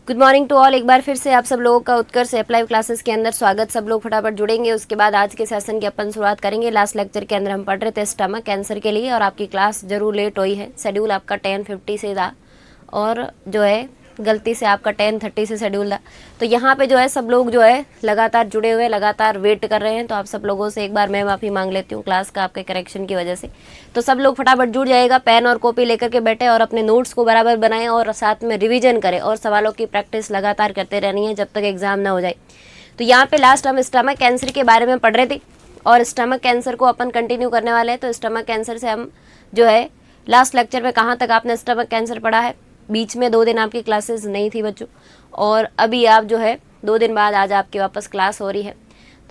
Good morning to all. एक बार फिर से आप सब लोगों का उत्कर्ष अप्लाई क्लासेस के अंदर स्वागत। सब लोग फटाफट जुड़ेंगे, उसके बाद आज के सेशन की अपन शुरुआत करेंगे। लास्ट लेक्चर के अंदर हम पढ़ रहे थे स्टमक कैंसर के लिए और आपकी क्लास जरूर लेट हुई है। शेड्यूल आपका 10:50 से था और जो है गलती से आपका 10:30 से शेड्यूल था। तो यहाँ पे जो है सब लोग जो है लगातार जुड़े हुए, लगातार वेट कर रहे हैं। तो आप सब लोगों से एक बार मैं माफ़ी मांग लेती हूँ क्लास का आपके करेक्शन की वजह से। तो सब लोग फटाफट जुड़ जाएगा, पेन और कॉपी लेकर के बैठे और अपने नोट्स को बराबर बनाएं और साथ में रिवीजन करें और सवालों की प्रैक्टिस लगातार करते रहनी है जब तक एग्जाम ना हो जाए। तो यहाँ पे लास्ट हम स्टमक कैंसर के बारे में पढ़ रहे थे और स्टमक कैंसर को अपन कंटिन्यू करने वाले हैं। तो स्टमक कैंसर से हम जो है लास्ट लेक्चर में कहाँ तक आपने स्टमक कैंसर पढ़ा है। बीच में 2 दिन आपकी क्लासेस नहीं थी बच्चों और अभी आप जो है 2 दिन बाद आज आपकी वापस क्लास हो रही है।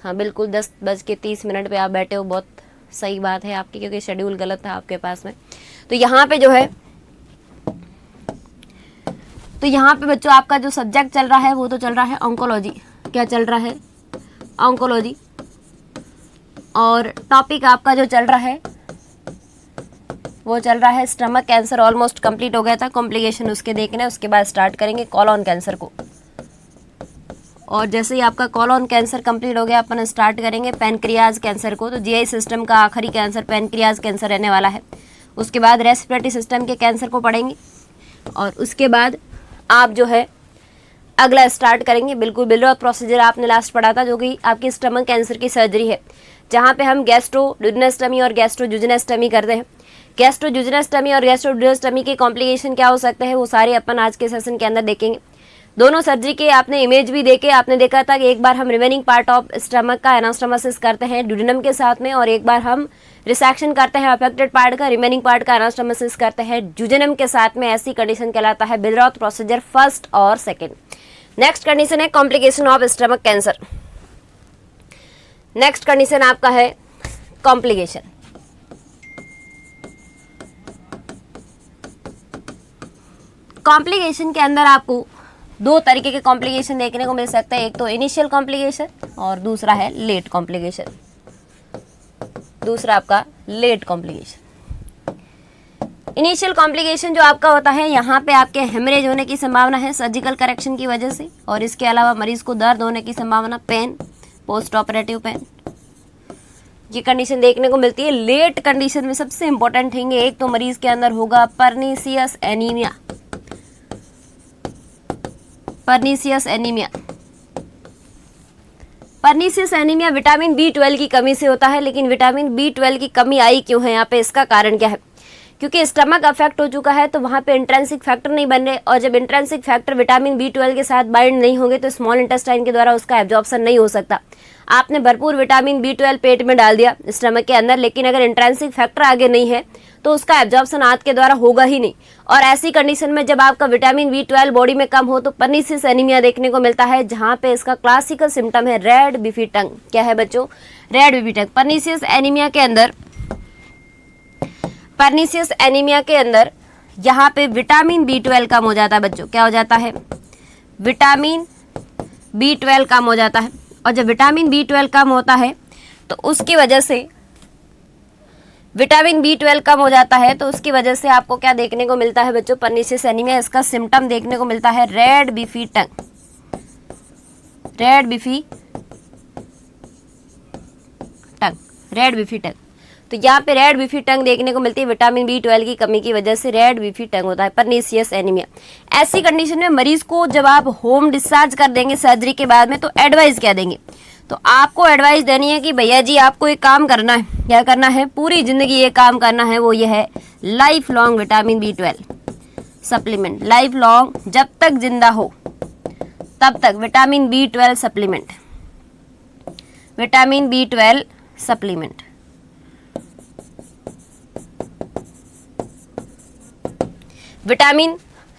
हाँ बिल्कुल 10:30 पे आप बैठे हो, बहुत सही बात है आपकी, क्योंकि शेड्यूल गलत था आपके पास में। तो यहाँ पे जो है बच्चों आपका जो सब्जेक्ट चल रहा है वो तो चल रहा है ऑन्कोलॉजी। क्या चल रहा है? ऑन्कोलॉजी। और टॉपिक आपका जो चल रहा है वो चल रहा है स्टमक कैंसर। ऑलमोस्ट कंप्लीट हो गया था, कॉम्प्लिकेशन उसके देखना है। उसके बाद स्टार्ट करेंगे कॉलोन कैंसर को। और जैसे ही आपका कॉलोन कैंसर कंप्लीट हो गया अपन स्टार्ट करेंगे पैनक्रियाज कैंसर को। तो जीआई सिस्टम का आखिरी कैंसर पैनक्रियाज कैंसर रहने वाला है। उसके बाद रेस्पिरेटरी सिस्टम के कैंसर को पढ़ेंगे और उसके बाद आप जो है अगला स्टार्ट करेंगे बिल्कुल बिल्कुल प्रोसीजर आपने लास्ट पढ़ा था, जो कि आपकी स्टमक कैंसर की सर्जरी है, जहाँ पे हम गैस्ट्रोडुडेनेक्टमी और गैस्ट्रोजुजिनेक्टमी करते हैं। गैस्ट्रोजुजिनेक्टमी और गैस्ट्रोडुडेनेक्टमी के कॉम्प्लिकेशन क्या हो सकते हैं वो सारे अपन आज के सेशन के अंदर देखेंगे। दोनों सर्जरी के आपने इमेज भी देखे, आपने देखा था कि एक बार हम रिमेनिंग पार्ट ऑफ स्टमक का एनास्टोमोसिस करते हैं ड्यूडेनम के साथ में और एक बार हम रिसेक्शन करते हैं अफेक्टेड पार्ट का, रिमेनिंग पार्ट का एनास्टोमोसिस करते हैं ड्यूडेनम के साथ में। ऐसी कंडीशन कहलाता है बिलरॉथ प्रोसीजर फर्स्ट और सेकेंड। नेक्स्ट कंडीशन है complication of stomach cancer. Next condition आपका है कॉम्प्लिकेशन। कॉम्प्लिकेशन के अंदर आपको 2 तरीके के कॉम्प्लिकेशन देखने को मिल सकते हैं। एक तो इनिशियल कॉम्प्लिकेशन और दूसरा है लेट कॉम्प्लिकेशन। दूसरा आपका लेट कॉम्प्लिकेशन। इनिशियल कॉम्प्लिकेशन जो आपका होता है, यहाँ पे आपके हेमरेज होने की संभावना है सर्जिकल करेक्शन की वजह से, और इसके अलावा मरीज को दर्द होने की संभावना, पेन, पोस्ट ऑपरेटिव पेन, ये कंडीशन देखने को मिलती है। लेट कंडीशन में सबसे इंपॉर्टेंट थिंग है, एक तो मरीज के अंदर होगा pernicious anaemia. Pernicious anaemia. Pernicious anaemia vitamin B12 की कमी से होता है, लेकिन विटामिन B12 की कमी आई क्यों है यहाँ पे, इसका कारण क्या है? क्योंकि स्टमक अफेक्ट हो चुका है तो वहाँ पे इंट्रिंसिक फैक्टर नहीं बन रहे, और जब इंट्रिंसिक फैक्टर विटामिन B12 के साथ बाइंड नहीं होंगे तो स्मॉल इंटेस्टाइन के द्वारा उसका एब्जॉर्प्शन नहीं हो सकता। आपने भरपूर विटामिन B12 पेट में डाल दिया स्टमक के अंदर, लेकिन अगर इंट्रिंसिक फैक्टर आगे नहीं है तो उसका एब्जॉर्प्शन आंत के द्वारा होगा ही नहीं। और ऐसी कंडीशन में जब आपका विटामिन B12 बॉडी में कम हो तो पर्नीसियस एनीमिया देखने को मिलता है, जहाँ पे इसका क्लासिकल सिम्टम है रेड बीफी टंग। क्या है बच्चों? रेड बीफी टंग। पर्नीसियस एनीमिया के अंदर यहाँ पे विटामिन B12 कम हो जाता है बच्चों। क्या हो जाता है? विटामिन B12 कम हो जाता है, और जब विटामिन B12 कम होता है तो उसकी वजह से विटामिन B12 कम हो जाता है तो उसकी वजह से आपको क्या देखने को मिलता है बच्चों? Pernicious anaemia. इसका सिम्टम देखने को मिलता है रेड बीफी टंग। रेड बीफी टंग। तो यहाँ पे रेड बीफी टंग देखने को मिलती है, विटामिन B12 की कमी की वजह से रेड बीफी टंग होता है, पर्नीसियस एनीमिया। ऐसी कंडीशन में मरीज को जब आप होम डिस्चार्ज कर देंगे सर्जरी के बाद में तो एडवाइस क्या देंगे? तो आपको एडवाइस देनी है कि भैया जी आपको एक काम करना है। क्या करना है? पूरी जिंदगी ये काम करना है, वो ये है life long vitamin B12 supplement. Life long, जब तक जिंदा हो तब तक vitamin B12 supplement. Vitamin B12 supplement.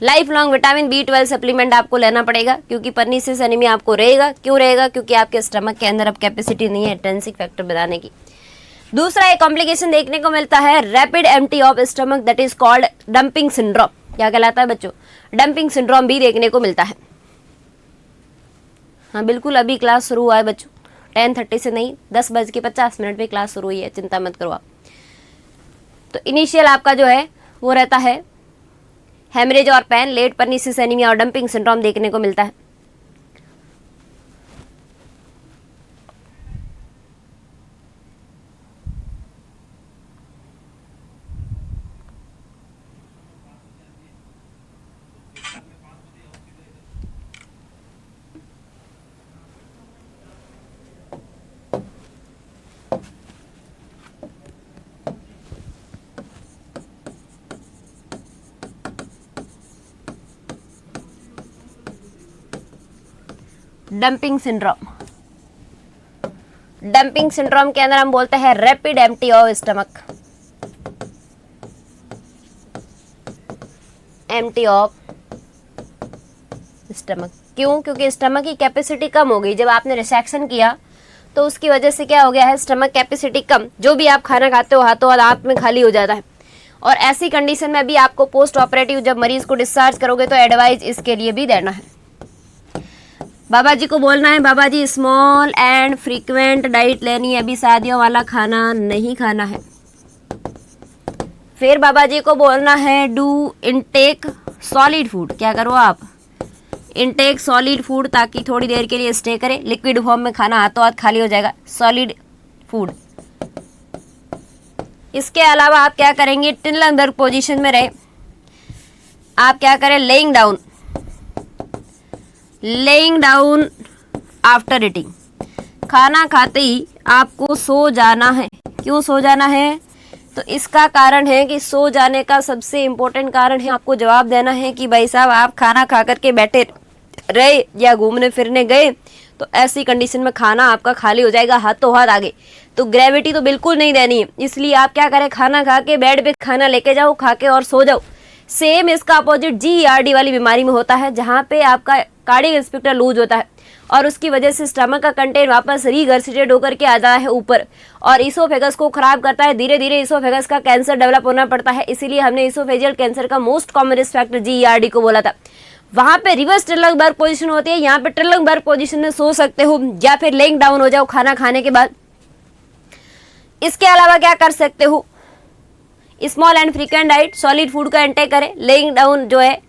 Life long vitamin B12 supplement आपको लेना पड़ेगा, क्योंकि पर्नीसियस एनीमिया आपको रहेगा। क्यों रहेगा? क्योंकि आपके स्टमक के अंदर अब कैपेसिटी नहीं है इंट्रिंसिक फैक्टर बनाने की। दूसरा एक कॉम्प्लिकेशन देखने को मिलता है rapid empty of stomach, that is called dumping syndrome. क्या कहलाता है बच्चों? डंपिंग सिंड्रोम भी देखने को मिलता है। हाँ बिल्कुल, अभी क्लास शुरू हुआ है बच्चों, 10:30 से नहीं 10:50 पे क्लास शुरू हुई है, चिंता मत करो आप। तो इनिशियल आपका जो है वो रहता है हेमरेज और पेन, लेट परनीसिस एनीमिया और डंपिंग सिंड्रोम देखने को मिलता है। डंपिंग सिंड्रोम, डंपिंग सिंड्रोम के अंदर हम बोलते हैं rapid empty of stomach, empty of stomach. क्यों? क्योंकि स्टमक की कैपेसिटी कम हो गई। जब आपने रिसेक्शन किया तो उसकी वजह से क्या हो गया है, स्टमक कैपेसिटी कम, जो भी आप खाना खाते हो हाथों हाथ आप में खाली हो जाता है। और ऐसी कंडीशन में भी आपको पोस्ट ऑपरेटिव जब मरीज को डिस्चार्ज करोगे तो एडवाइस इसके लिए भी देना है। बाबा जी को बोलना है, बाबा जी स्मॉल एंड फ्रीक्वेंट डाइट लेनी है, अभी शादियों वाला खाना नहीं खाना है। फिर बाबा जी को बोलना है डू इनटेक सॉलिड फूड, क्या करो आप, इनटेक सॉलिड फूड, ताकि थोड़ी देर के लिए स्टे करे। लिक्विड फॉर्म में खाना हाथों हाथ खाली हो जाएगा, सॉलिड फूड। इसके अलावा आप क्या करेंगे, टिनलंगबर्ग पोजीशन में रहे, आप क्या करें, लेइंग डाउन आफ्टर ईटिंग, खाना खाते ही आपको सो जाना है। क्यों सो जाना है? तो इसका कारण है कि सो जाने का सबसे इम्पोर्टेंट कारण है आपको जवाब देना है कि भाई साहब आप खाना खा करके बैठे रहे या घूमने फिरने गए तो ऐसी कंडीशन में खाना आपका खाली हो जाएगा हाथों हाथ आगे। तो ग्रेविटी तो बिल्कुल नहीं देनी है, इसलिए आप क्या करें, खाना खा के बेड पे खाना लेके जाओ, खा के और सो जाओ। सेम इसका अपोजिट GERD वाली बीमारी में होता है, जहाँ पे आपका कार्डियक स्फिंक्टर लूज होता है और उसकी वजह से स्टमक का कंटेंट वापस रीगर्सिटेट होकर के आ जाता है ऊपर और इसोफेगस को खराब करता है। धीरे धीरे इसोफेगस का कैंसर डेवलप होना पड़ता है। इसीलिए हमने इसोफेजियल कैंसर का most common risk factor GERD को बोला था। वहां पे रिवर्स टिनलंगबर्ग पोजीशन होती है, यहाँ पे टिनलंगबर्ग पोजीशन में सो सकते हो या फिर लेइंग डाउन हो जाओ खाना खाने के बाद। इसके अलावा क्या कर सकते हो, small and frequent diet, solid food का इंटेक करें, लेइंग डाउन जो है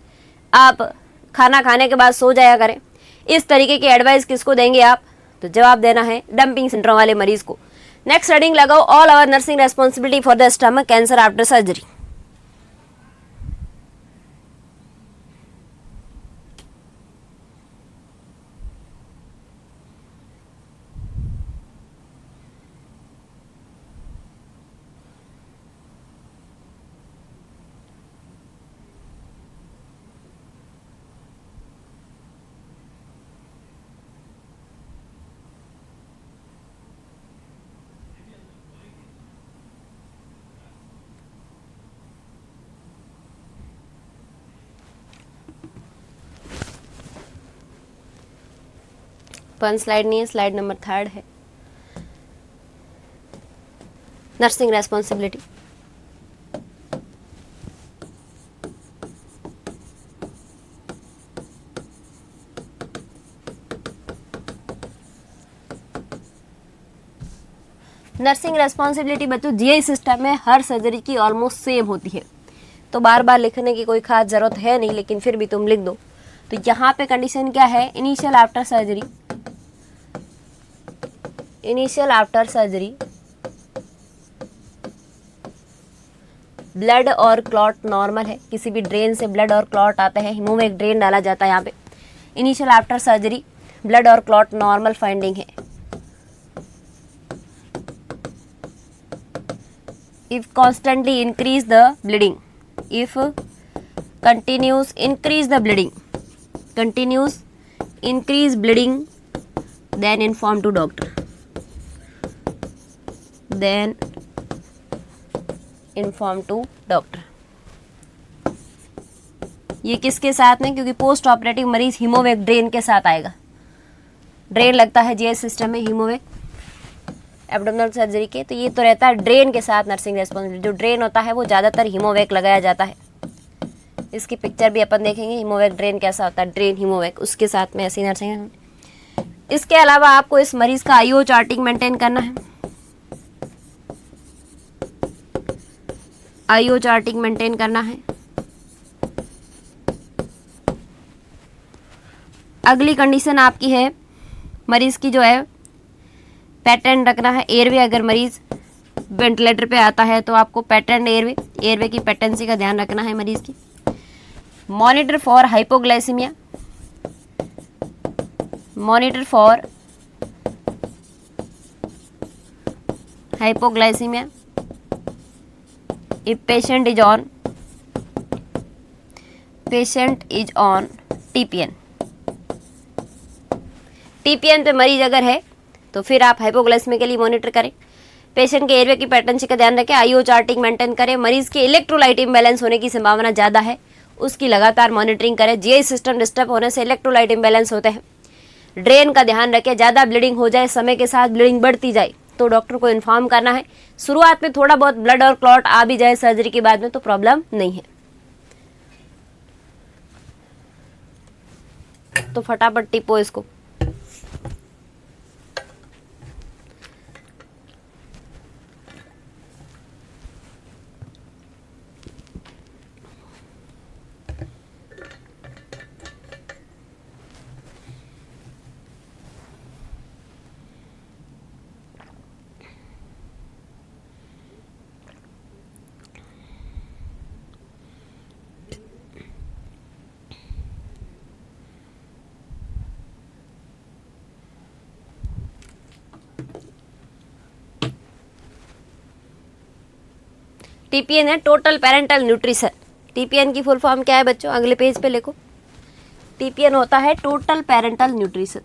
आप खाना खाने के बाद सो जाया करें। इस तरीके की एडवाइस किसको देंगे आप? तो जवाब देना है डंपिंग सिंड्रोम वाले मरीज को। नेक्स्ट हेडिंग लगाओ, all our nursing responsibility for the stomach cancer after surgery. One slide नहीं है, स्लाइड नंबर 3 है, नर्सिंग रेस्पॉन्सिबिलिटी। नर्सिंग रेस्पॉन्सिबिलिटी बच्चों GI सिस्टम में हर सर्जरी की ऑलमोस्ट सेम होती है, तो बार बार लिखने की कोई खास जरूरत है नहीं, लेकिन फिर भी तुम लिख दो। तो यहाँ पे कंडीशन क्या है, इनिशियल आफ्टर सर्जरी ब्लड और क्लॉट नॉर्मल है, किसी भी ड्रेन से ब्लड और क्लॉट आते हैं, हिमोवेक ड्रेन डाला जाता है यहाँ पे। इनिशियल आफ्टर सर्जरी ब्लड और क्लॉट नॉर्मल फाइंडिंग है। If constantly increase the bleeding, if continuous increase bleeding, then inform to doctor. ये किसके साथ में? क्योंकि पोस्ट ऑपरेटिव मरीज हिमोवेक ड्रेन के साथ आएगा। ड्रेन लगता है GI सिस्टम में हिमोवेक एब्डोमिनल सर्जरी के, तो ये तो रहता है ड्रेन के साथ नर्सिंग रेस्पॉन्सिबिलिटी। जो ड्रेन होता है वो ज़्यादातर हिमोवेक लगाया जाता है। इसकी पिक्चर भी अपन देखेंगे, हिमोवेक ड्रेन कैसा होता है, ड्रेन हिमोवेक, उसके साथ में ऐसी नर्सिंग। इसके अलावा आपको इस मरीज का IO चार्टिंग मेंटेन करना है। IO चार्टिंग मेंटेन करना है। अगली कंडीशन आपकी है, मरीज़ की जो है पैटर्न रखना है एयरवे। अगर मरीज़ वेंटिलेटर पे आता है तो आपको पैटर्न एयरवे की पैटर्नसी का ध्यान रखना है मरीज़ की। Monitor for hypoglycaemia, monitor for hypoglycaemia if patient is on TPN। TPN पे मरीज अगर है तो फिर आप हाइपोग्लाइसीमिया के लिए मॉनिटर करें। पेशेंट के एयरवे की पैटर्न का ध्यान रखें, आईओ चार्टिंग मेंटेन करें। मरीज के इलेक्ट्रोलाइट इम्बैलेंस होने की संभावना ज़्यादा है, उसकी लगातार मॉनिटरिंग करें। जीआई सिस्टम डिस्टर्ब होने से इलेक्ट्रोलाइट इम्बैलेंस होते हैं। ड्रेन का ध्यान रखें, ज़्यादा ब्लीडिंग हो जाए, समय के साथ ब्लीडिंग बढ़ती जाए तो डॉक्टर को इन्फॉर्म करना है। शुरुआत में थोड़ा बहुत ब्लड और क्लॉट आ भी जाए सर्जरी के बाद में तो प्रॉब्लम नहीं है। तो फटाफट टिपो इसको। टीपीएन है टोटल पेरेंटल न्यूट्रिशन। टीपीएन की फुल फॉर्म क्या है बच्चों, अगले पेज पे लिखो। टीपीएन होता है total parental nutrition.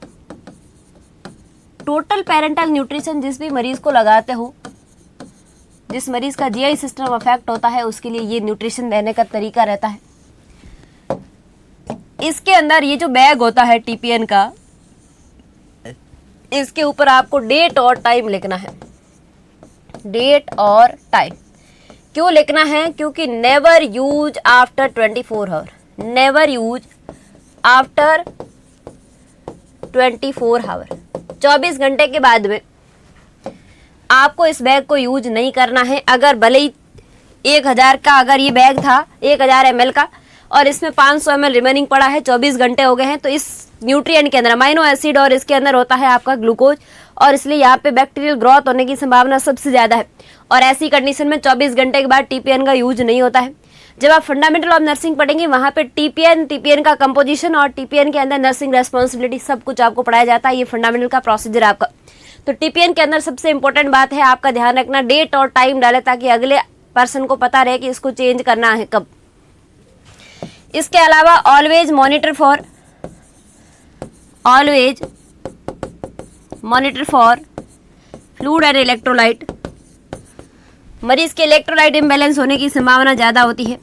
Total parental nutrition जिस भी मरीज को लगाते हो, जिस मरीज का जीआई सिस्टम अफेक्ट होता है, उसके लिए ये न्यूट्रिशन देने का तरीका रहता है। इसके अंदर ये जो बैग होता है टीपीएन का, इसके ऊपर आपको डेट और टाइम लिखना है। डेट और टाइम क्यों लिखना है? क्योंकि never use after 24 hour, never use after 24 hour. 24 घंटे के बाद में आपको इस बैग को यूज नहीं करना है। अगर भले ही 1000 का अगर ये बैग था 1000 ml का और इसमें 500 ml रिमेनिंग पड़ा है, 24 घंटे हो गए हैं, तो इस न्यूट्रिएंट के अंदर अमाइनो एसिड और इसके अंदर होता है आपका ग्लूकोज, और इसलिए यहाँ पे बैक्टीरियल ग्रोथ होने की संभावना सबसे ज़्यादा है। और ऐसी कंडीशन में 24 घंटे के बाद टीपीएन का यूज नहीं होता है। जब आप फंडामेंटल ऑफ नर्सिंग पढ़ेंगे वहाँ पे टीपीएन का कंपोजिशन और टीपीएन के अंदर नर्सिंग रेस्पॉन्सिबिलिटी सब कुछ आपको पढ़ाया जाता है। ये फंडामेंटल का प्रोसीजर आपका। तो टीपीएन के अंदर सबसे इंपॉर्टेंट बात है आपका ध्यान रखना, डेट और टाइम डाले ताकि अगले पर्सन को पता रहे कि इसको चेंज करना है कब। इसके अलावा always monitor for fluid and electrolyte. मरीज के इलेक्ट्रोलाइट इम्बैलेंस होने की संभावना ज़्यादा होती है।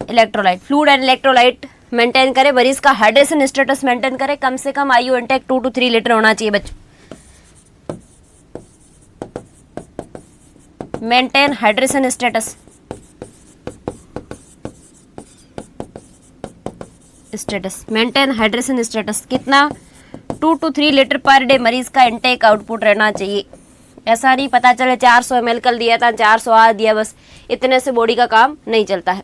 Electrolyte, fluid and electrolyte maintain करें। मरीज का हाइड्रेशन स्टेटस मेंटेन करें। कम से कम आईयू इंटेक 2 to 3 लीटर होना चाहिए बच्चों। Maintain hydration status, maintain hydration status कितना? 2 to 3 लीटर पर डे मरीज का इंटेक आउटपुट रहना चाहिए। ऐसा नहीं पता चले 400 ml कल दिया था, 400 आज दिया, बस इतने से बॉडी का काम नहीं चलता है।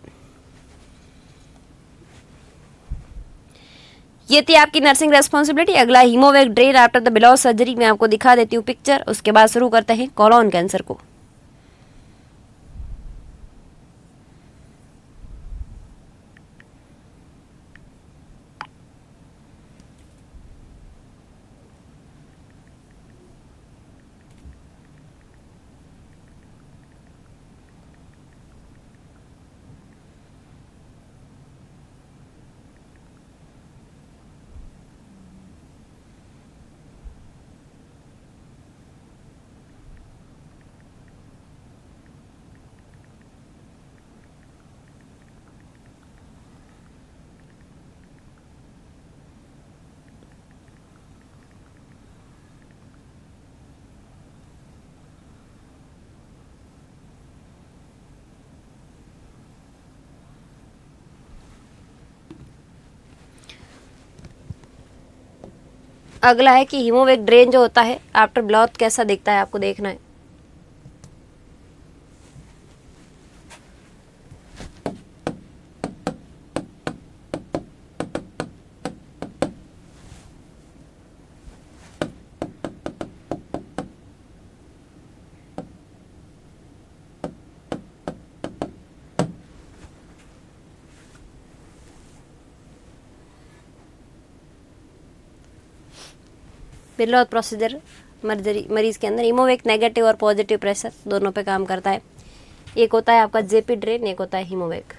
ये थी आपकी नर्सिंग रेस्पॉन्सिबिलिटी। अगला हीमोवेग ड्रेन आफ्टर द बिलॉज सर्जरी, मैं आपको दिखा देती हूँ पिक्चर, उसके बाद शुरू करते हैं कोलोन कैंसर को। अगला है कि हीमोवेग ड्रेन जो होता है आफ्टर ब्लॉथ कैसा दिखता है, आपको देखना है। बिरलॉथ प्रोसीजर मरीज के अंदर हीमोवेक नेगेटिव और पॉजिटिव प्रेशर दोनों पे काम करता है। एक होता है आपका जेपी ड्रेन, एक होता है हीमोवेक।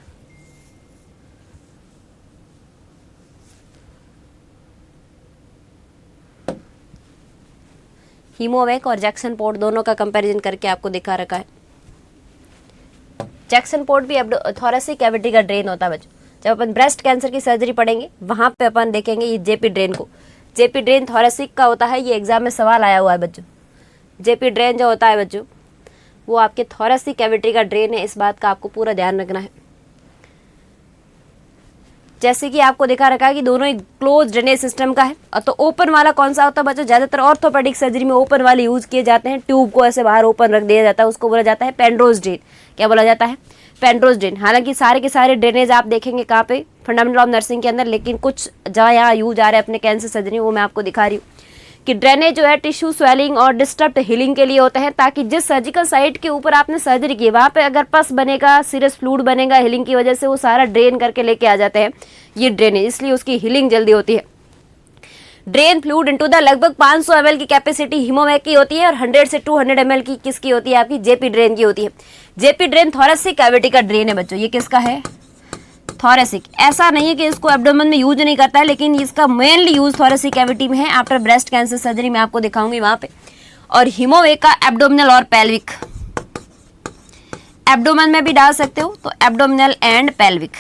हीमोवेक और जैक्सन पोर्ट दोनों का कंपैरिजन करके आपको दिखा रखा है। जैक्सन पोर्ट भी थोरेसिक कैविटी का ड्रेन होता है बच्चों। जब अपन ब्रेस्ट कैंसर की सर्जरी पढ़ेंगे वहां पे अपन देखेंगे ये जेपी ड्रेन को। जेपी ड्रेन थोरेसिक का होता है, ये एग्जाम में सवाल आया हुआ है बच्चों। जेपी ड्रेन जो होता है बच्चों वो आपके थोरेसिक कैविटी का ड्रेन है, इस बात का आपको पूरा ध्यान रखना है। जैसे कि आपको दिखा रखा है कि दोनों ही क्लोज ड्रेनेज सिस्टम का है। और तो ओपन वाला कौन सा होता है बच्चों, ज्यादातर ऑर्थोपेडिक सर्जरी में ओपन वाले यूज किए जाते हैं। ट्यूब को ऐसे बाहर ओपन रख दिया जाता है, उसको बोला जाता है पेंड्रोज ड्रेन। क्या बोला जाता है, पेंड्रोज ड्रेन। हालांकि सारे के सारे ड्रेनेज आप देखेंगे कहाँ पे, फंडामेंटल ऑफ नर्सिंग के अंदर, लेकिन कुछ जहाँ यहाँ यूज आ रहे हैं अपने कैंसर सर्जरी वो मैं आपको दिखा रही हूँ कि ड्रेनेज जो है टिश्यू स्वेलिंग और डिस्टर्ब हीलिंग के लिए होते हैं, ताकि जिस सर्जिकल साइट के ऊपर आपने सर्जरी की वहाँ पे अगर पस बनेगा, सीरस फ्लूइड बनेगा हीलिंग की वजह से, वो सारा ड्रेन करके लेके आ जाते हैं ये ड्रेनेज, इसलिए उसकी हीलिंग जल्दी होती है। ड्रेन फ्लूइड इनटू द लगभग 500 ml की कैपेसिटी हीमोवेक की होती है और 100 से 200 ml की किसकी होती है, आपकी जेपी ड्रेन की होती है। जेपी ड्रेन थोरेसिक कैविटी का ड्रेन है बच्चों। ये किसका है, थोरेसिक। ऐसा नहीं है कि इसको एब्डोमेन में यूज नहीं करता है, लेकिन इसका मेनली यूज थोरेसिक कैविटी में है। आफ्टर ब्रेस्ट कैंसर सर्जरी में आपको दिखाऊंगी वहां पे। और हीमोवेक का एब्डोमिनल और पेल्विक, एब्डोमेन में भी डाल सकते हो तो एब्डोमिनल एंड पेल्विक।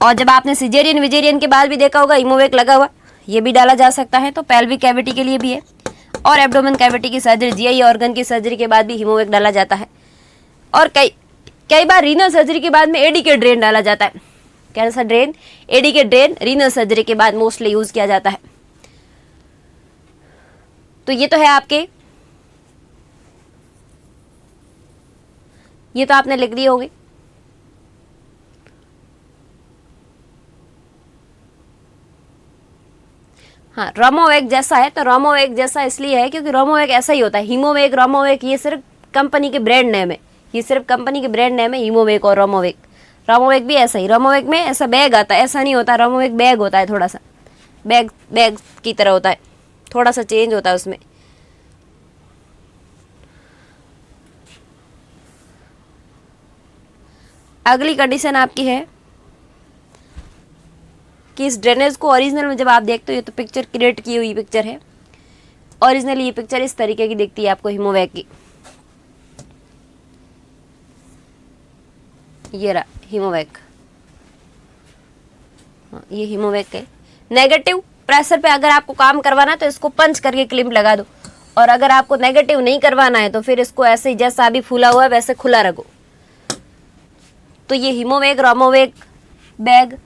और जब आपने सिजेरियन विजेरियन के बाद भी देखा होगा हीमोवेक लगा हुआ, ये भी डाला जा सकता है, तो पेल्विक कैविटी के लिए भी है। और एब्डोमेन कैविटी की सर्जरी, जीआई ऑर्गन की सर्जरी के बाद भी हीमोवेक डाला जाता है। और कई बार रीनल सर्जरी के बाद में एडी के ड्रेन डाला जाता है। कैंसर ड्रेन, एडी के ड्रेन रीनल सर्जरी के बाद मोस्टली यूज किया जाता है। तो ये तो है आपके, ये तो आपने लिख दिए होंगे। हाँ, रोमोवेक जैसा है तो रोमोवेक जैसा इसलिए है क्योंकि रोमोवेक ऐसा ही होता है। हीमोवेक, रोमोवेक ये सिर्फ कंपनी के ब्रांड नेम है, ये सिर्फ कंपनी के ब्रांड नेम है हीमोवेक और रोमोवेक। रोमोवेक भी ऐसा ही, रोमोवेक में ऐसा बैग आता है, ऐसा नहीं होता। रोमोवेक बैग होता है, थोड़ा सा बैग की तरह होता है, थोड़ा सा चेंज होता है उसमें। अगली कंडीशन आपकी है कि इस ड्रेनेज को ओरिजिनल में जब आप देखते हो, ये तो पिक्चर क्रिएट की हुई पिक्चर है, ओरिजिनली ये पिक्चर इस तरीके की दिखती है आपको हीमोवेक की। ये रहा हीमोवेक, हाँ ये हीमोवेक है। नेगेटिव प्रेशर पे अगर आपको काम करवाना है तो इसको पंच करके क्लिप लगा दो, और अगर आपको नेगेटिव नहीं करवाना है तो फिर इसको ऐसे ही जैसा अभी फूला हुआ है वैसे खुला रखो। तो ये हीमोवेक, रोमोवेक बैग,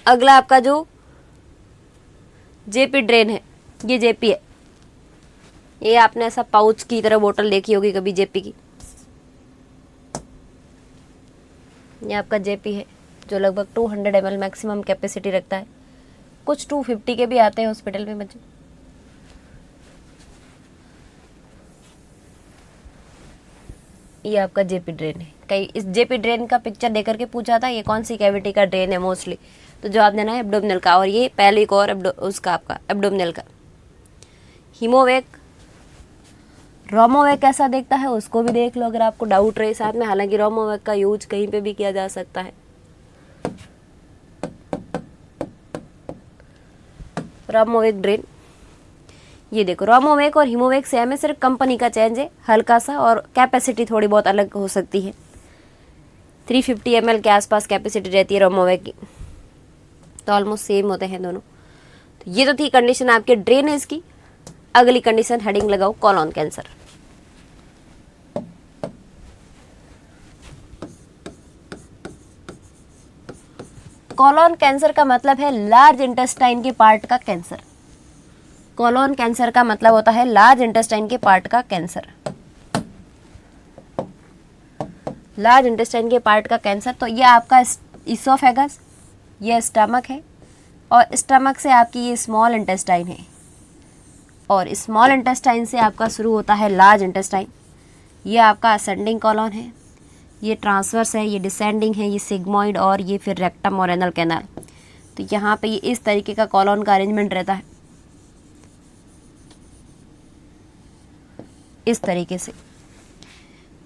अगला आपका जो जेपी ड्रेन है, ये जेपी है। ये आपने ऐसा पाउच की तरह बोतल देखी होगी कभी जेपी की। ये आपका जेपी है जो लगभग 200 ml मैक्सिमम कैपेसिटी रखता है। कुछ 250 के भी आते हैं हॉस्पिटल में बच्चों। ये आपका जेपी ड्रेन है। कई इस जेपी ड्रेन का पिक्चर देकर के पूछा था ये कौन सी कैविटी का ड्रेन है मोस्टली, तो जवाब देना है एब्डोमिनल का, और ये पेल्विक और उसका आपका एब्डोमिनल का। हीमोवेक, रोमोवेक कैसा देखता है उसको भी देख लो अगर आपको डाउट रहे साथ में। हालांकि रोमोवेक का यूज कहीं पे भी किया जा सकता है। रोमोवेक ड्रेन, ये देखो रोमोवेक और हीमोवेक सेम है, सिर्फ कंपनी का चेंज है हल्का सा, और कैपेसिटी थोड़ी बहुत अलग हो सकती है। 350 ml के आसपास कैपेसिटी रहती है रोमोवेक की, तो ऑलमोस्ट सेम होते हैं दोनों। तो ये तो थी कंडीशन आपके ड्रेनेज की। अगली कंडीशन हेडिंग लगाओ कॉलोन कैंसर। कॉलोन कैंसर का मतलब है लार्ज इंटेस्टाइन के पार्ट का कैंसर। कॉलोन कैंसर का मतलब होता है लार्ज इंटेस्टाइन के पार्ट का कैंसर। लार्ज इंटेस्टाइन के पार्ट का कैंसर, तो ये आपका इसोफेगस, ये स्टमक है, और स्टमक से आपकी ये स्मॉल इंटेस्टाइन है, और स्मॉल इंटेस्टाइन से आपका शुरू होता है लार्ज इंटेस्टाइन। ये आपका असेंडिंग कॉलम है, ये ट्रांसवर्स है, ये डिसेंडिंग है, ये सिग्मोइड और ये फिर रेक्टम और एनल कैनाल। तो यहाँ पे ये इस तरीके का कॉलम का अरेंजमेंट रहता है, इस तरीके से।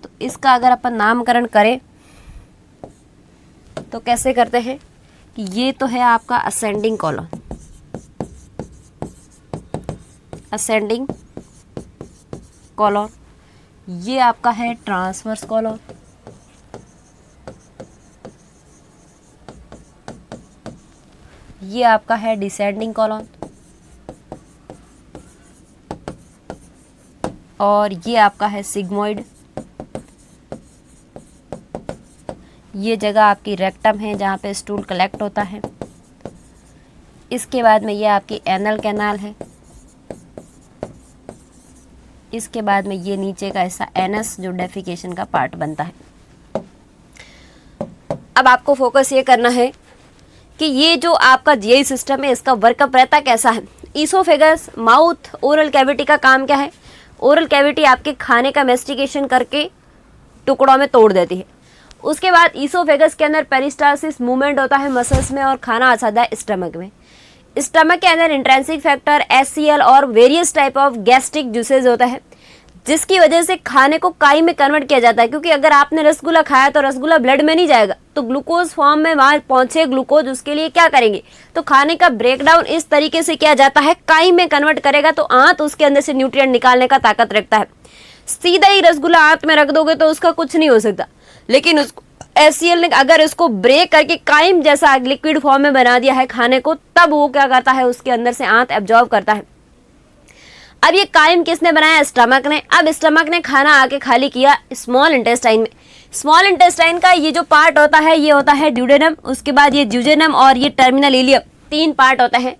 तो इसका अगर अपन नामकरण करें तो कैसे करते हैं कि ये तो है आपका असेंडिंग कॉलम, असेंडिंग कॉलम, ये आपका है ट्रांसवर्स कॉलम, ये आपका है डिसेंडिंग कॉलम, और ये आपका है सिग्मोइड। ये जगह आपकी रेक्टम है जहाँ पे स्टूल कलेक्ट होता है। इसके बाद में ये आपकी एनल कैनाल है। इसके बाद में ये नीचे का हिस्सा एनस जो डेफिकेशन का पार्ट बनता है। अब आपको फोकस ये करना है कि ये जो आपका जीआई सिस्टम है इसका वर्कअप रहता कैसा है। ईसोफेगस, माउथ, ओरल कैविटी का काम क्या है। ओरल कैविटी आपके खाने का मेस्टिकेशन करके टुकड़ों में तोड़ देती है। उसके बाद ईसोफेगस के अंदर पेरिस्टालसिस मूवमेंट होता है मसल्स में और खाना आ जाता है स्टमक में। स्टमक के अंदर इंट्रिंसिक फैक्टर, एचसीएल और various type of gastric juices होता है जिसकी वजह से खाने को काई में कन्वर्ट किया जाता है। क्योंकि अगर आपने रसगुल्ला खाया तो रसगुल्ला ब्लड में नहीं जाएगा, तो ग्लूकोज फॉर्म में वहां पहुंचे ग्लूकोज, उसके लिए क्या करेंगे तो खाने का ब्रेकडाउन इस तरीके से किया जाता है, काई में कन्वर्ट करेगा तो आंत उसके अंदर से न्यूट्रिएंट निकालने का ताकत रखता है। सीधा ही रसगुल्ला आंत में रख दोगे तो उसका कुछ नहीं हो सकता, लेकिन उसको एचसीएल ने अगर इसको ब्रेक करके काइम जैसा लिक्विड फॉर्म में बना दिया है खाने को, तब वो क्या करता है उसके अंदर से आंत एब्जॉर्ब करता है। अब ये काइम किसने बनाया, स्टमक ने। अब स्टमक ने खाना आके खाली किया स्मॉल इंटेस्टाइन में। स्मॉल इंटेस्टाइन का ये जो पार्ट होता है ये होता है ड्यूडेनम, उसके बाद ये ज्यूजेनम और ये टर्मिनल इलियम, 3 पार्ट होता है।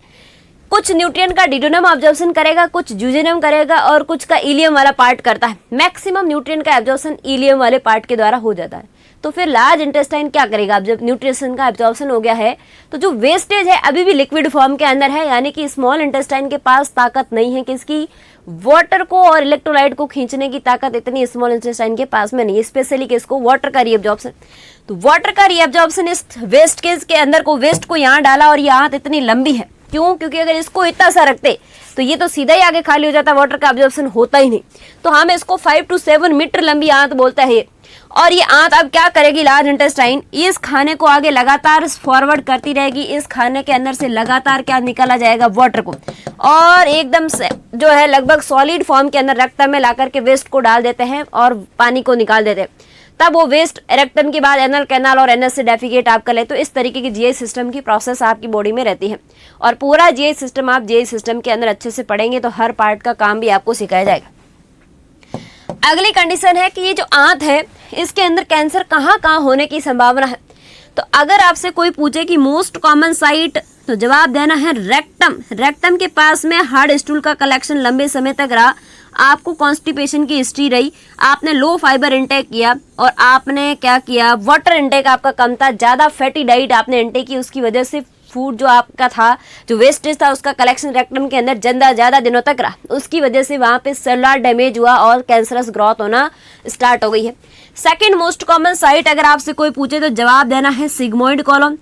कुछ न्यूट्रिएंट का ड्यूडेनम ऑब्जॉर्प्शन करेगा, कुछ ज्यूजेनम करेगा और कुछ का इलियम वाला पार्ट करता है। मैक्सिमम न्यूट्रिएंट का एब्जॉर्प्शन इलियम वाले पार्ट के द्वारा हो जाता है। तो फिर लार्ज इंटेस्टाइन क्या करेगा, अब जब न्यूट्रिशन का एब्जॉर्प्शन हो गया है तो जो वेस्टेज है अभी भी लिक्विड फॉर्म के अंदर है, यानी कि स्मॉल इंटेस्टाइन के पास ताकत नहीं है किसकी, वाटर को और इलेक्ट्रोलाइट को खींचने की ताकत इतनी स्मॉल इंटेस्टाइन के पास में नहीं है, स्पेशली किसको, वाटर का रीअब्जॉर्प्शन। तो वाटर का रीअब्जॉर्प्शन इस वेस्ट के अंदर को, वेस्ट को यहाँ डाला और ये आंत इतनी लंबी है। क्यों, क्योंकि अगर इसको इतना सा रखते तो ये तो सीधा ही आगे खाली हो जाता, वाटर का एब्जॉर्प्शन होता ही नहीं। तो हम इसको 5 to 7 मीटर लंबी आंत बोलता है। और ये आंत अब क्या करेगी, लार्ज इंटेस्टाइन इस खाने को आगे लगातार फॉरवर्ड करती रहेगी। इस खाने के अंदर से लगातार क्या निकाला जाएगा, वाटर को, और एकदम से जो है लगभग सॉलिड फॉर्म के अंदर रेक्टम में लाकर के वेस्ट को डाल देते हैं और पानी को निकाल देते हैं। तब वो वेस्ट रेक्टम के बाद एनल कैनाल और एनएस से डेफिकेट आप कर ले। तो इस तरीके की जीआई सिस्टम की प्रोसेस आपकी बॉडी में रहती है। और पूरा जीआई सिस्टम आप जीआई सिस्टम के अंदर अच्छे से पढ़ेंगे तो हर पार्ट का काम भी आपको सिखाया जाएगा। अगली कंडीशन है कि ये जो आंत है इसके अंदर कैंसर कहाँ कहाँ होने की संभावना है। तो अगर आपसे कोई पूछे कि मोस्ट कॉमन साइट, तो जवाब देना है रेक्टम। रेक्टम के पास में हार्ड स्टूल का कलेक्शन लंबे समय तक रहा, आपको कॉन्स्टिपेशन की हिस्ट्री रही, आपने लो फाइबर इंटेक किया और आपने क्या किया, वाटर इंटेक आपका कम था, ज़्यादा फैटी डाइट आपने इंटेक की, उसकी वजह से फूड जो आपका था, जो वेस्टेज था उसका कलेक्शन रेक्टम के अंदर ज़्यादा दिनों तक रहा, उसकी वजह से वहाँ पे सेलुलर डैमेज हुआ और कैंसरस ग्रोथ होना स्टार्ट हो गई है। सेकेंड मोस्ट कॉमन साइट अगर आपसे कोई पूछे तो जवाब देना है सिग्मोइड कॉलम।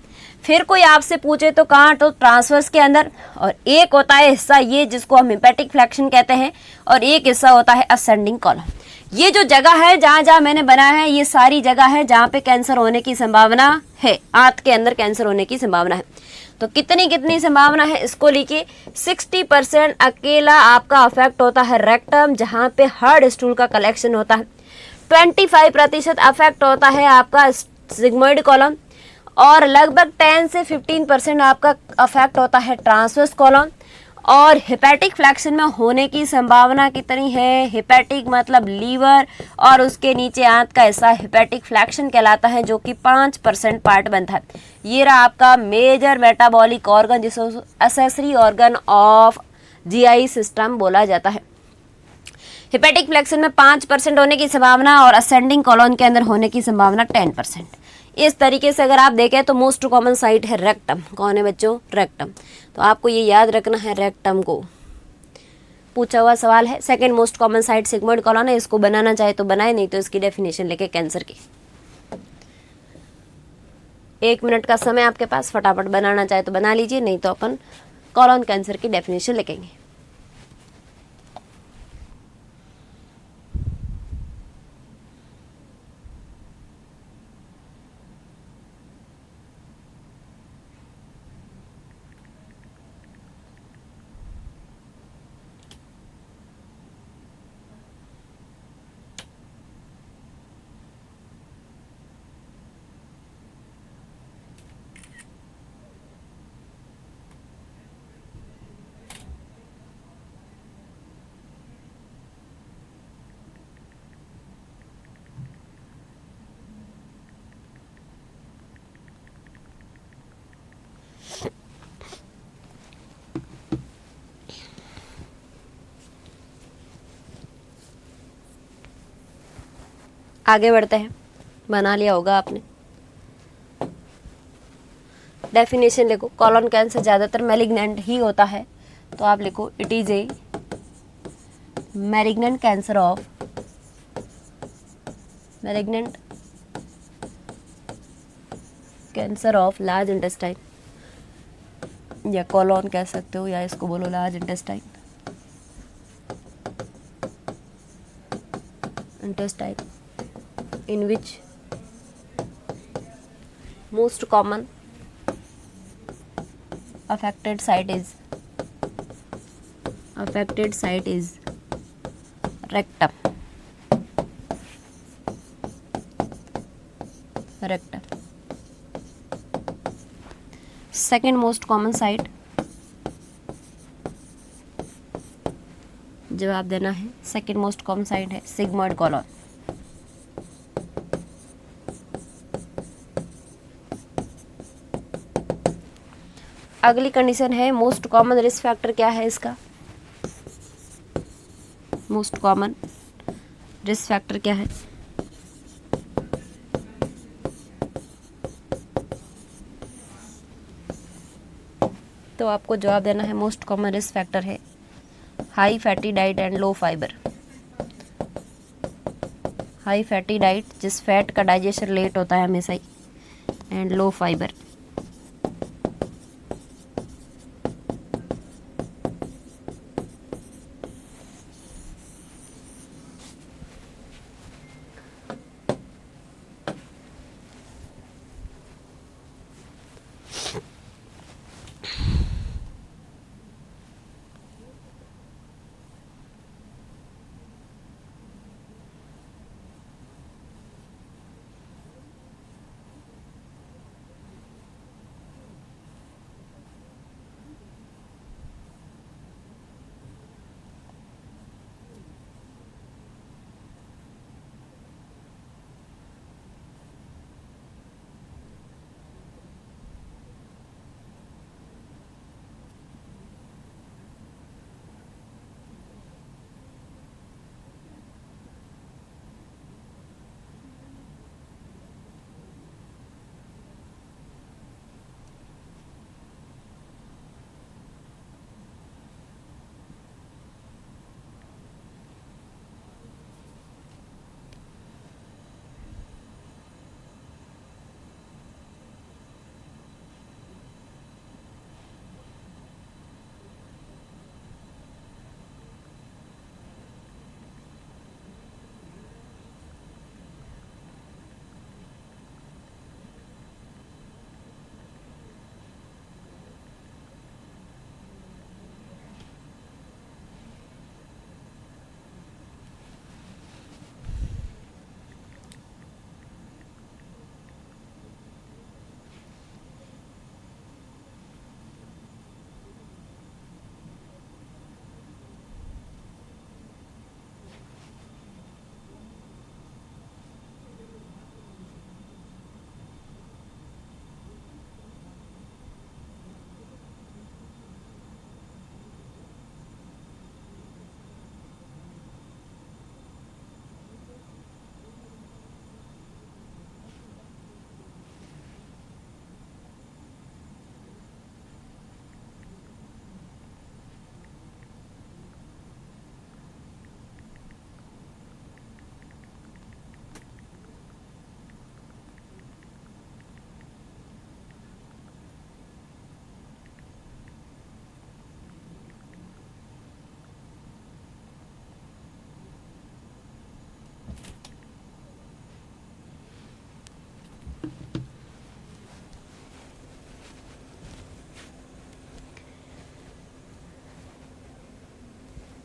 फिर कोई आपसे पूछे तो कहाँ, तो ट्रांसवर्स के अंदर। और एक होता है हिस्सा ये जिसको हम हिपैटिक फ्लेक्शन कहते हैं, और एक हिस्सा होता है असेंडिंग कॉलम। ये जो जगह है जहाँ जहाँ मैंने बनाया है ये सारी जगह है जहाँ पे कैंसर होने की संभावना है, आंत के अंदर कैंसर होने की संभावना है। तो कितनी संभावना है इसको लिखिए, 60% अकेला आपका अफेक्ट होता है रेक्टम जहाँ पे हार्ड स्टूल का कलेक्शन होता है, 25% अफेक्ट होता है आपका सिग्मोइड कॉलम, और लगभग 10 से 15% आपका अफेक्ट होता है ट्रांसवर्स कॉलम। और हिपैटिक फ्लैक्शन में होने की संभावना कितनी है, हिपैटिक मतलब लीवर और उसके नीचे आंत का हिस्सा हिपैटिक फ्लैक्शन कहलाता है, जो कि 5% पार्ट बनता है। ये रहा आपका मेजर मेटाबॉलिक ऑर्गन जिसको accessory organ of GI system बोला जाता है। हिपैटिक फ्लैक्शन में 5% होने की संभावना और असेंडिंग कॉलम के अंदर होने की संभावना 10%। इस तरीके से अगर आप देखें तो मोस्ट कॉमन साइट है रेक्टम। कौन है बच्चों, रेक्टम। तो आपको ये याद रखना है रेक्टम को। पूछा हुआ सवाल है। Second most common site sigmoid colon है, इसको बनाना चाहे तो बनाए, नहीं तो इसकी डेफिनेशन लेके कैंसर की। 1 मिनट का समय आपके पास, फटाफट बनाना चाहे तो बना लीजिए, नहीं तो अपन कॉलोन कैंसर की डेफिनेशन लिखेंगे। आगे बढ़ते हैं, बना लिया होगा आपने। डेफिनेशन लिखो, कॉलोन कैंसर ज़्यादातर मैलिग्नेंट ही होता है, तो आप लिखो it is a malignant cancer of large intestine, या कॉलोन कह सकते हो, या इसको बोलो large intestine in which most common affected site is rectum. Second most common site, जवाब देना है, सेकेंड मोस्ट कॉमन साइट है सिग्मॉइड कॉलोन। अगली कंडीशन है मोस्ट कॉमन रिस्क फैक्टर, क्या है इसका? मोस्ट कॉमन रिस्क फैक्टर क्या है? तो आपको जवाब देना है मोस्ट कॉमन रिस्क फैक्टर है high fatty diet and low fibre. High fatty diet, जिस फैट का डाइजेशन लेट होता है हमेशा ही, एंड लो फाइबर।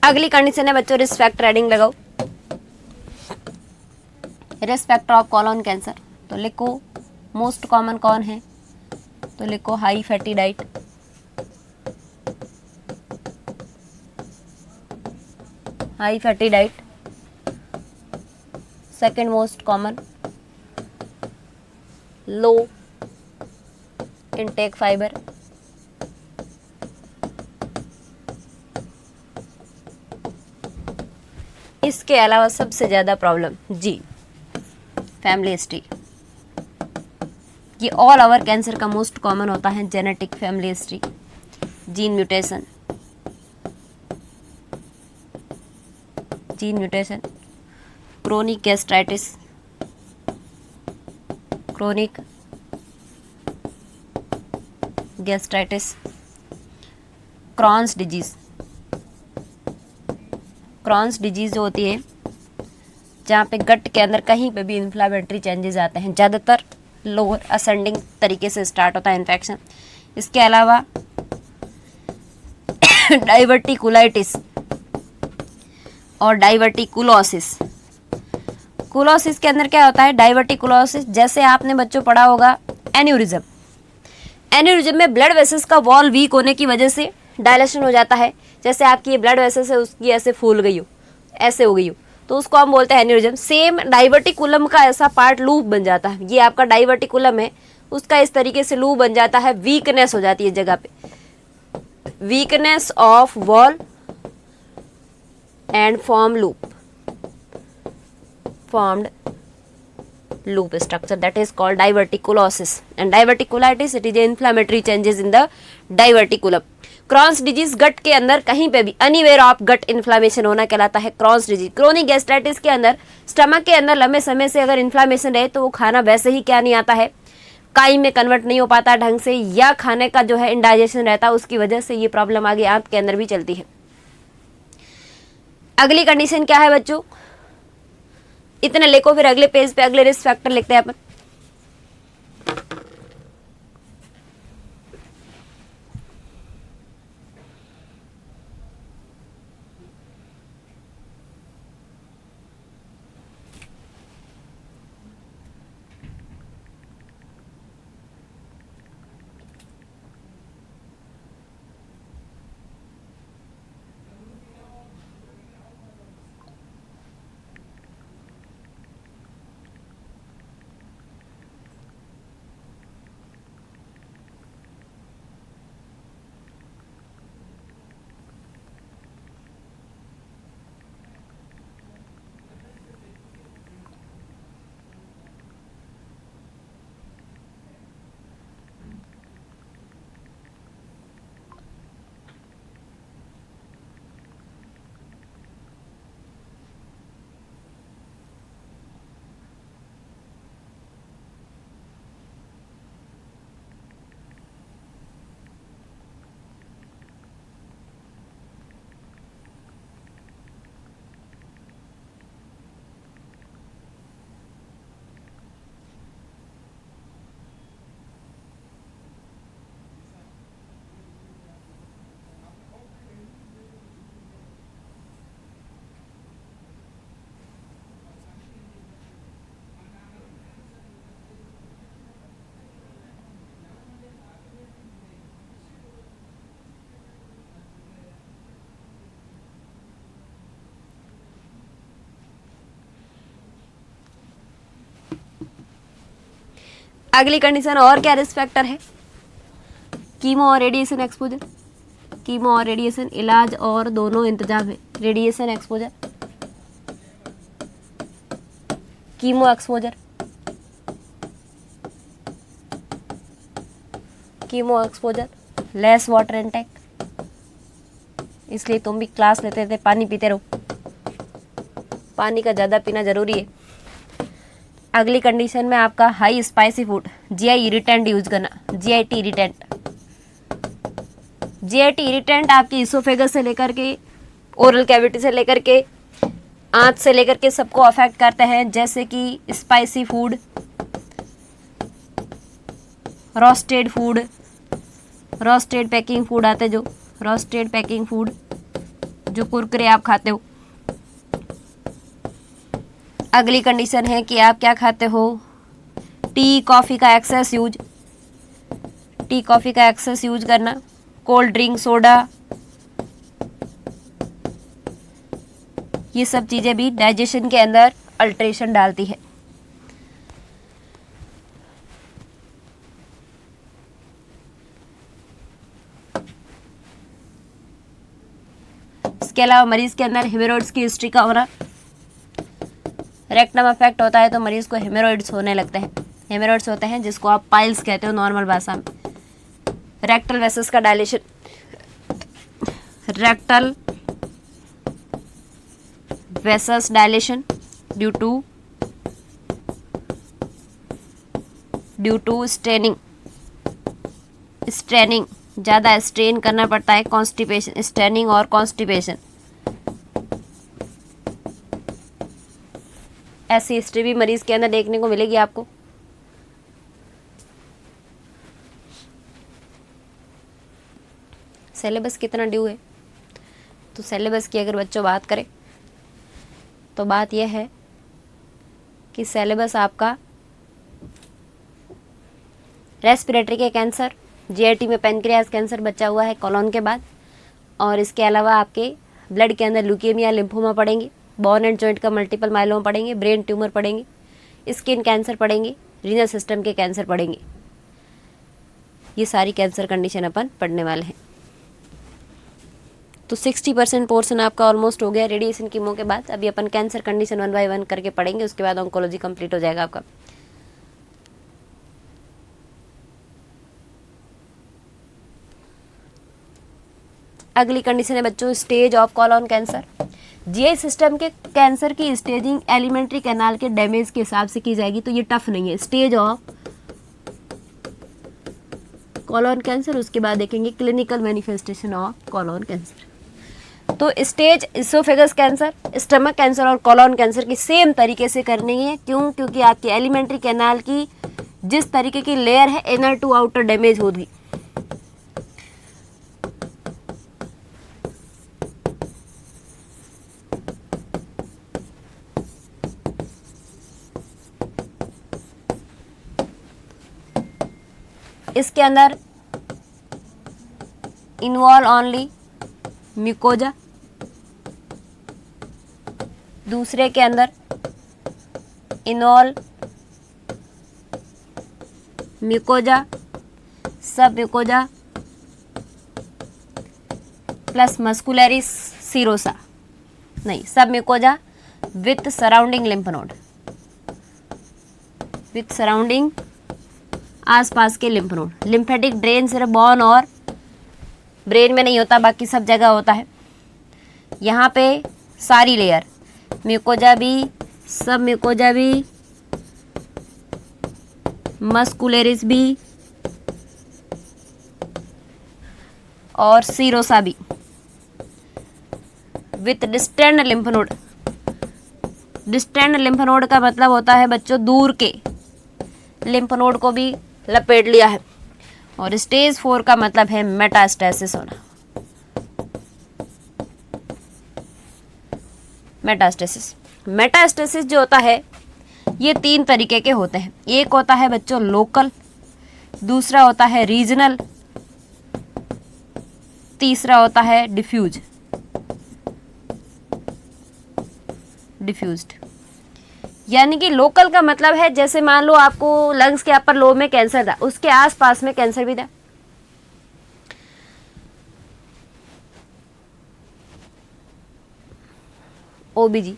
अगली कंडीशन है बच्चों रिस्क फैक्टर हेडिंग लगाओ। Risk factor of colon cancer, तो लिखो मोस्ट कॉमन कौन है, तो लिखो high fatty diet, high fatty diet. Second most common low intake fibre, इसके अलावा सबसे ज़्यादा प्रॉब्लम जी फैमिली हिस्ट्री। ये ऑल ओवर कैंसर का मोस्ट कॉमन होता है genetic family history, gene mutation, gene mutation. Chronic gastritis, chronic gastritis, Crohn's disease, Crohn's disease जो होती है जहाँ पे गट के अंदर कहीं पे भी इन्फ्लामेटरी चेंजेस आते हैं, ज़्यादातर लोअर असेंडिंग तरीके से स्टार्ट होता है इन्फेक्शन। इसके अलावा डाइवर्टिकुलाइटिस और डाइवर्टिकुलोसिस। कुलोसिस के अंदर क्या होता है, डाइवर्टिकुलोसिस, जैसे आपने बच्चों पढ़ा होगा एन्यूरिज्म, एन्यूरिज्म में ब्लड वेसल्स का वॉल वीक होने की वजह से डायलेशन हो जाता है। जैसे आपकी ये ब्लड वेसल्स है उसकी ऐसे फूल गई हो, ऐसे हो गई हो, तो उसको हम बोलते हैं एन्यूरिज्म। सेम डाइवर्टिकुलम का ऐसा पार्ट लूप बन जाता है, ये आपका डाइवर्टिकुलम है, उसका इस तरीके से लूप बन जाता है, वीकनेस हो जाती है जगह पे, weakness of wall and form loop, formed loop structure that is called diverticulosis, and diverticulitis it is inflammatory changes in the diverticulum. Crohn's disease gut के अंदर कहीं पे भी एनीवेयर ऑफ गट इन्फ्लामेशन होना कहलाता है क्रॉन्स डिजीज। क्रोनिक गैस्ट्राइटिस के अंदर स्टमक के अंदर लंबे समय से अगर इन्फ्लामेशन रहे तो वो खाना वैसे ही क्या नहीं आता है, काई में कन्वर्ट नहीं हो पाता ढंग से, या खाने का जो है इंडाइजेशन रहता है, उसकी वजह से ये प्रॉब्लम आगे आंत के अंदर भी चलती है। अगली कंडीशन क्या है बच्चों, इतने लिखो, फिर अगले पेज पे अगले रिस्क फैक्टर लिखते हैं अपन। अगली कंडीशन और क्या रिस्क फैक्टर है, कीमो और रेडिएशन एक्सपोजर। कीमो और रेडिएशन इलाज और दोनों इंतजाम है। Radiation exposure, chemo exposure, chemo exposure, less water intake, इसलिए तुम भी क्लास लेते थे पानी पीते रहो, पानी का ज़्यादा पीना जरूरी है। अगली कंडीशन में आपका high spicy food, GI irritant use करना, जीआईटी इरिटेंट। जीआईटी इरिटेंट आपकी इसोफेगस से लेकर के ओरल कैविटी से लेकर के आंत से लेकर के सबको अफेक्ट करते हैं, जैसे कि spicy food, roasted food, roasted packing food आते जो रोस्टेड पैकिंग फूड जो कुरकुरे आप खाते हो। अगली कंडीशन है कि आप क्या खाते हो, टी कॉफ़ी का एक्सेस यूज, टी कॉफ़ी का एक्सेस यूज करना, कोल्ड ड्रिंक, सोडा, ये सब चीज़ें भी डाइजेशन के अंदर अल्ट्रेशन डालती है। इसके अलावा मरीज के अंदर हेमोरॉइड्स की हिस्ट्री का होना, रेक्टम अफेक्ट होता है तो मरीज को हेमोरॉइड्स होने लगते हैं। हेमोरॉइड्स होते हैं जिसको आप पाइल्स कहते हो नॉर्मल भाषा में। रेक्टल वेसल्स का dilation, rectal vessels dilation due to straining, ज़्यादा स्ट्रेन करना पड़ता है, कॉन्स्टिपेशन, स्ट्रेनिंग और कॉन्स्टिपेशन। ऐसी हिस्ट्री भी मरीज के अंदर देखने को मिलेगी आपको। सिलेबस कितना ड्यू है, तो सिलेबस की अगर बच्चों बात करें तो बात यह है कि सिलेबस आपका रेस्पिरेटरी के कैंसर, जीआईटी में पेनक्रियास कैंसर बचा हुआ है कोलोन के बाद, और इसके अलावा आपके ब्लड के अंदर ल्यूकेमिया, लिम्फोमा पढ़ेंगे, बोन एंड जॉइंट का मल्टीपल माइलोमा पढ़ेंगे, ब्रेन ट्यूमर पढ़ेंगे, स्किन कैंसर पढ़ेंगे, रीनल सिस्टम के कैंसर पढ़ेंगे। ये सारी कैंसर कंडीशन अपन पढ़ने वाले हैं। तो 60% पोर्शन आपका ऑलमोस्ट हो गया रेडिएशन कीमो के बाद। अभी अपन कैंसर कंडीशन 1 बाय 1 करके पढ़ेंगे, उसके बाद ऑन्कोलॉजी कंप्लीट हो जाएगा आपका। अगली कंडीशन है बच्चों stage of colon cancer. GI system के कैंसर की स्टेजिंग एलिमेंट्री कैनाल के डैमेज के हिसाब से की जाएगी, तो ये टफ नहीं है। स्टेज ऑफ कोलोन कैंसर, उसके बाद देखेंगे clinical manifestation of colon cancer. तो stage oesophagus cancer, stomach cancer और कोलोन कैंसर की सेम तरीके से करनी है। क्यों? क्योंकि आपकी एलिमेंट्री कैनाल की जिस तरीके की लेयर है इनर टू आउटर डैमेज होगी। इसके अंदर इन्वॉल्व ओनली म्यूकोजा, दूसरे के अंदर इन्वॉल्व म्यूकोजा, सब म्यूकोजा प्लस मस्कुलरिस सीरोसा, नहीं सब mucosa with surrounding lymph node, with surrounding आसपास के लिम्फ नोड। लिम्फेटिक ड्रेन सिर्फ बोन और ब्रेन में नहीं होता, बाकी सब जगह होता है। यहाँ पे सारी लेयर म्यूकोजा भी, सब म्यूकोजा भी, मस्कुलरिस भी और सीरोसा भी with distend lymph node. Distend lymph node का मतलब होता है बच्चों दूर के लिम्फ नोड को भी लपेट लिया है। और स्टेज 4 का मतलब है मेटास्टेसिस होना। मेटास्टेसिस जो होता है ये 3 तरीके के होते हैं। एक होता है बच्चों लोकल, दूसरा होता है रीजनल, तीसरा होता है डिफ्यूज्ड। यानी कि लोकल का मतलब है जैसे मान लो आपको लंग्स के अपर लोब में कैंसर था, उसके आसपास में कैंसर भी था। ओबीजी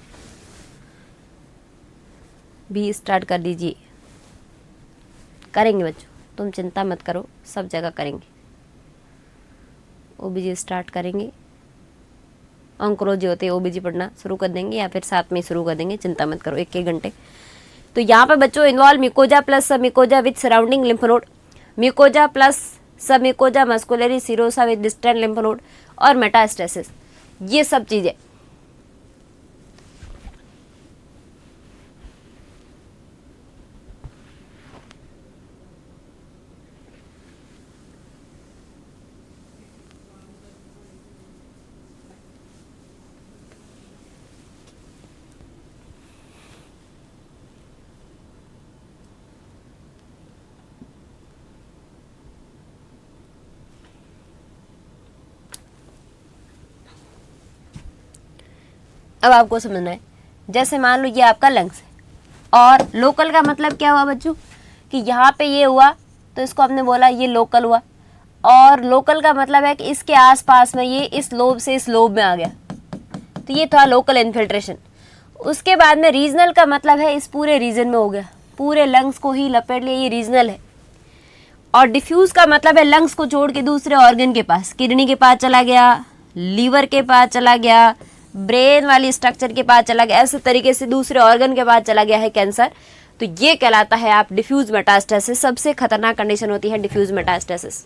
भी स्टार्ट कर दीजिए। करेंगे बच्चों, तुम चिंता मत करो, सब जगह करेंगे। ओबीजी स्टार्ट करेंगे। ऑन्कोलॉजी होते हैं, ओबीजी पढ़ना शुरू कर देंगे या फिर साथ में शुरू कर देंगे, चिंता मत करो, 1-1 घंटे। तो यहाँ पे बच्चों involve mucosa plus submucosa with surrounding lymph node, mucosa plus submucosa muscularis serosa with distant lymph node और मेटास्टेसिस, ये सब चीज़ें। अब आपको समझना है, जैसे मान लो ये आपका लंग्स है और लोकल का मतलब क्या हुआ बच्चों कि यहाँ पे ये हुआ तो इसको हमने बोला ये लोकल हुआ, और लोकल का मतलब है कि इसके आसपास में ये इस लोब से इस लोब में आ गया, तो ये था लोकल इन्फिल्ट्रेशन। उसके बाद में रीजनल का मतलब है इस पूरे रीजन में हो गया, पूरे लंग्स को ही लपेट लिया, ये रीजनल है। और डिफ्यूज का मतलब है लंग्स को छोड़ के दूसरे ऑर्गन के पास, किडनी के पास चला गया, लीवर के पास चला गया, ब्रेन वाली स्ट्रक्चर के पास चला गया, ऐसे तरीके से दूसरे ऑर्गन के पास चला गया है कैंसर, तो ये कहलाता है आप डिफ्यूज मेटास्टेसिस। सबसे खतरनाक कंडीशन होती है डिफ्यूज मेटास्टेसिस।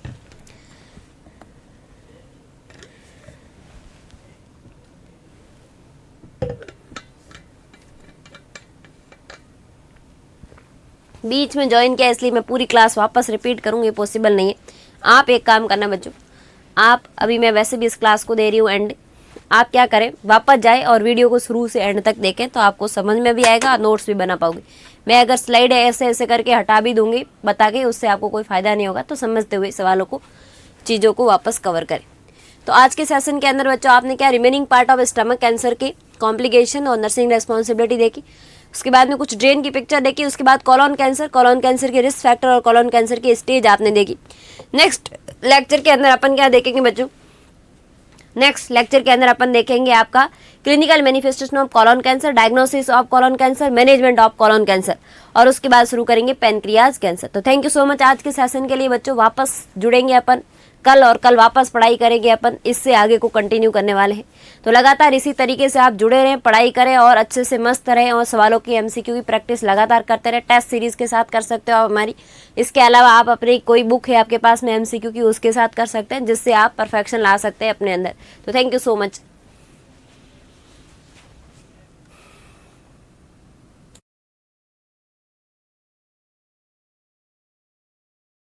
बीच में ज्वाइन किया इसलिए मैं पूरी क्लास वापस रिपीट करूँगी, पॉसिबल नहीं है। आप एक काम करना बच्चों, आप अभी मैं वैसे भी इस क्लास को दे रही हूँ एंड, आप क्या करें वापस जाए और वीडियो को शुरू से एंड तक देखें, तो आपको समझ में भी आएगा, नोट्स भी बना पाओगे। मैं अगर स्लाइड ऐसे ऐसे करके हटा भी दूंगी बता के, उससे आपको कोई फ़ायदा नहीं होगा, तो समझते हुए सवालों को, चीज़ों को वापस कवर करें। तो आज के सेशन के अंदर बच्चों आपने क्या remaining part of stomach cancer की कॉम्प्लिकेशन और नर्सिंग रेस्पॉन्सिबिलिटी देखी, उसके बाद में कुछ ड्रेन की पिक्चर देखी, उसके बाद कॉलोन कैंसर के रिस्क फैक्टर और कॉलोन कैंसर की स्टेज आपने देखी। नेक्स्ट लेक्चर के अंदर अपन क्या देखेंगे बच्चों, नेक्स्ट लेक्चर के अंदर अपन देखेंगे आपका clinical manifestation of colon cancer, diagnosis of colon cancer, management of colon cancer, और उसके बाद शुरू करेंगे पैनक्रियाज कैंसर। तो थैंक यू सो मच आज के सेशन के लिए बच्चों। वापस जुड़ेंगे अपन कल, और कल वापस पढ़ाई करेंगे अपन, इससे आगे को कंटिन्यू करने वाले हैं। तो लगातार इसी तरीके से आप जुड़े रहें, पढ़ाई करें और अच्छे से मस्त रहें, और सवालों की एमसीक्यू की प्रैक्टिस लगातार करते रहें। टेस्ट सीरीज़ के साथ कर सकते हो आप हमारी, इसके अलावा आप अपनी कोई बुक है आपके पास में एमसीक्यू की, उसके साथ कर सकते हैं, जिससे आप परफेक्शन ला सकते हैं अपने अंदर। तो थैंक यू सो मच।